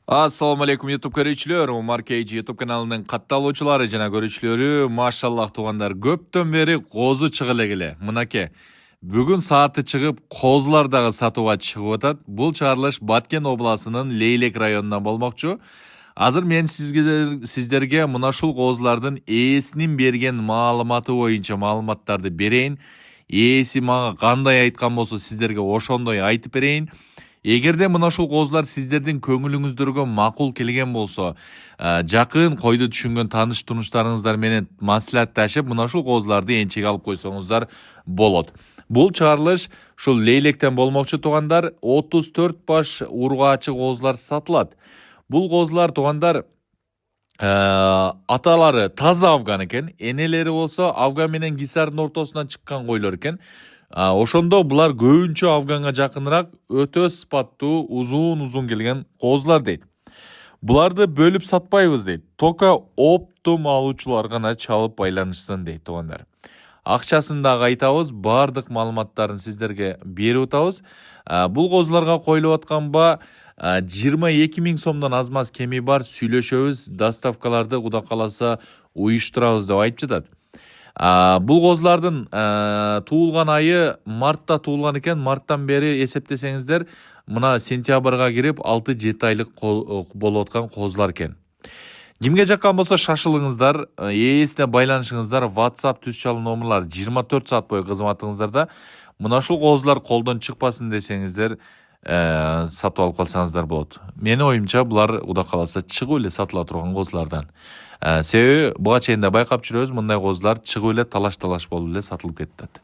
Assalamu alaikum YouTube көрүүчүлөр. Umar KG YouTube kanalынын катталуучулары жана көрүүчүлөрү, машаллах туугандар, көптөн бери козу чыгып эле. Мынакей. Бүгүн сааты чыгып, козулар дагы сатууга чыгып атат. Бул чыгарылыш Баткен областынын Лейлек районунан болмокчу. Азыр мен сиздерге мына ушул козулардын ээсинин берген маалыматы боюнча маалыматтарды берейин. Ээси мага кандай айткан болсо, сиздерге ошондой айтып берейин. Эгерде мына ушул козулар сиздердин көңүлүңүздөргө макул келген болсо, жакын койду түшүнгөн тааныш тунуштарыңыздар менен маслихатташып, мына ушул козуларды энчеге алып койсоңуздар болот. Бул чыгарылыш ушул Лейлектен болмокчу туугандар, 34 баш ургаачы козулар сатылат. Бул козулар туугандар аталары таза афган экен, энелери болсо афган менен кисардын ортосунан чыккан койлор экен. Ошондо булар көбүнчө афганга жакыныраак, өтө сыпаттуу, узун келген козулар дейт. Буларды бөлүп сатпайбыз дейт. Тока оптум алуучулар гана чалып байланышсын дейт туугандар. Акчасын дагы айтабыз, бардык маалыматтарын сиздерге берип атабыз. Бул козуларга коюлуп аткан ба 22 000 сомдон аз-маз кеми бар, сүйлөшөбүз, доставкаларды кудай кааласа уюштурабыз деп айтып жатат. Бул козулардын туулган айы мартта туулган экен. Марттан бери эсептесеңиздер, мына сентябрга кирип 6-7 айлык болуп аткан козулар экен. Кимге жаккан болсо шашылыңыздар, ээсине байланышыңыздар. WhatsApp түз чалуу номерлар 24 саат бою кызматыңыздарда. Мына ушул козулар колдон чыкпасын десеңиздер, сатып алып калсаңыздар болот. Менин оюмча булар кудай кааласа чыгып эле сатыла турган козулардан. Себеби буга чейин да байкап жүрөбүз, мындай козулар чыгып эле талаш болуп эле сатылып кетет.